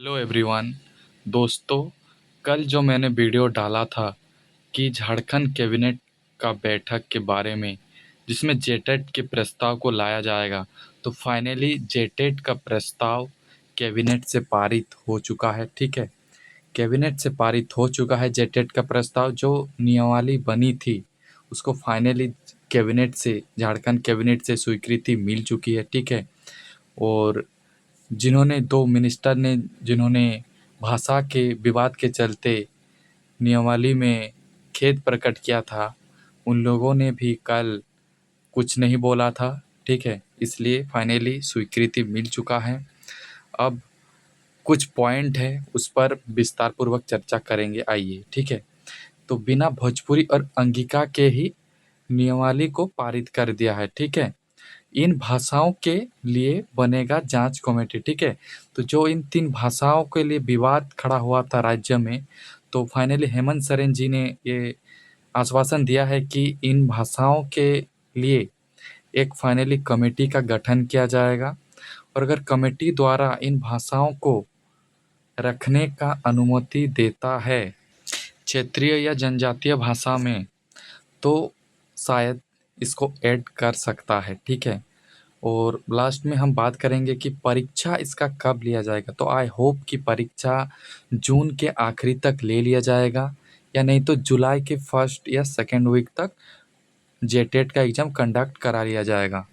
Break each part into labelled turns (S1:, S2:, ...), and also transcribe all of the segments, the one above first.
S1: Hello everyone. दोस्तों, कल जो मैंने वीडियो डाला था कि झारखंड कैबिनेट का बैठक के बारे में जिसमें जेटेट के प्रस्ताव को लाया जाएगा, तो फाइनली जेटेट का प्रस्ताव कैबिनेट से पारित हो चुका है। ठीक है, कैबिनेट से पारित हो चुका है जेटेट का प्रस्ताव। जो नियमावली बनी थी उसको फाइनली कैबिनेट से, झारखंड कैबिनेट से स्वीकृति मिल चुकी है। ठीक है, और जिन्होंने दो मिनिस्टर ने जिन्होंने भाषा के विवाद के चलते नियमावली में खेद प्रकट किया था, उन लोगों ने भी कल कुछ नहीं बोला था। ठीक है, इसलिए फाइनली स्वीकृति मिल चुका है। अब कुछ पॉइंट है, उस पर विस्तार पूर्वक चर्चा करेंगे। आइए, ठीक है। तो बिना भोजपुरी और अंगिका के ही नियमावली को पारित कर दिया है। ठीक है, इन भाषाओं के लिए बनेगा जांच कमेटी। ठीक है, तो जो इन तीन भाषाओं के लिए विवाद खड़ा हुआ था राज्य में, तो फाइनली हेमंत सोरेन जी ने ये आश्वासन दिया है कि इन भाषाओं के लिए एक फाइनली कमेटी का गठन किया जाएगा, और अगर कमेटी द्वारा इन भाषाओं को रखने का अनुमति देता है क्षेत्रीय या जनजातीय भाषा में, तो शायद इसको ऐड कर सकता है। ठीक है, और लास्ट में हम बात करेंगे कि परीक्षा इसका कब लिया जाएगा। तो आई होप कि परीक्षा जून के आखिरी तक ले लिया जाएगा, या नहीं तो जुलाई के फर्स्ट या सेकेंड वीक तक जेटेट का एग्ज़ाम कंडक्ट करा लिया जाएगा।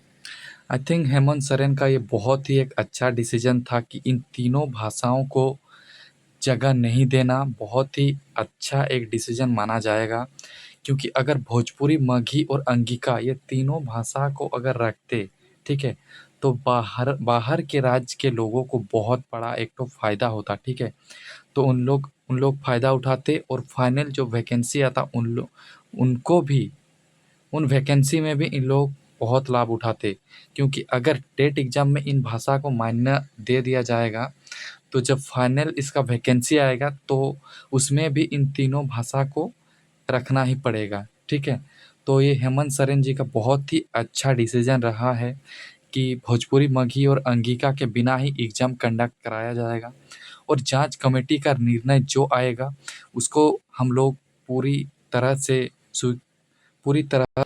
S1: आई थिंक हेमंत सोरेन का ये बहुत ही एक अच्छा डिसीजन था कि इन तीनों भाषाओं को जगह नहीं देना बहुत ही अच्छा एक डिसीजन माना जाएगा, क्योंकि अगर भोजपुरी, मगही और अंगिका ये तीनों भाषा को अगर रखते, ठीक है, तो बाहर बाहर के राज्य के लोगों को बहुत बड़ा एक तो फ़ायदा होता। ठीक है, तो उन लोग फ़ायदा उठाते, और फाइनल जो वैकेंसी आता उनको भी, उन वैकेंसी में भी इन लोग बहुत लाभ उठाते। क्योंकि अगर टेट एग्ज़ाम में इन भाषा को मान्य दे दिया जाएगा, तो जब फाइनल इसका वैकेंसी आएगा तो उसमें भी इन तीनों भाषा को रखना ही पड़ेगा। ठीक है, तो ये हेमंत सोरेन जी का बहुत ही अच्छा डिसीजन रहा है कि भोजपुरी, मगही और अंगिका के बिना ही एग्ज़ाम कंडक्ट कराया जाएगा, और जांच कमेटी का निर्णय जो आएगा उसको हम लोग पूरी तरह से स्वी पूरी तरह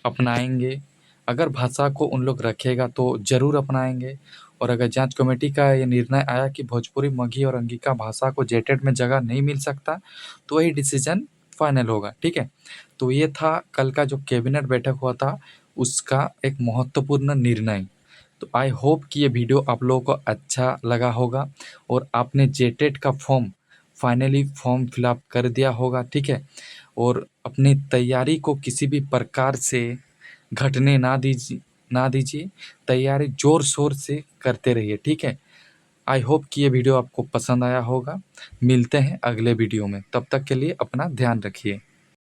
S1: अपनाएंगे। अगर भाषा को उन लोग रखेगा तो ज़रूर अपनाएंगे, और अगर जांच कमेटी का ये निर्णय आया कि भोजपुरी, मगही और अंगिका भाषा को जेटेट में जगह नहीं मिल सकता, तो वही डिसीजन फाइनल होगा। ठीक है, तो ये था कल का जो कैबिनेट बैठक हुआ था उसका एक महत्वपूर्ण निर्णय। तो आई होप कि ये वीडियो आप लोगों को अच्छा लगा होगा, और आपने जेटेट का फाइनली फॉर्म फिलअप कर दिया होगा। ठीक है, और अपनी तैयारी को किसी भी प्रकार से घटने ना दीजिए। तैयारी ज़ोर शोर से करते रहिए। ठीक है, आई होप कि ये वीडियो आपको पसंद आया होगा। मिलते हैं अगले वीडियो में, तब तक के लिए अपना ध्यान रखिए।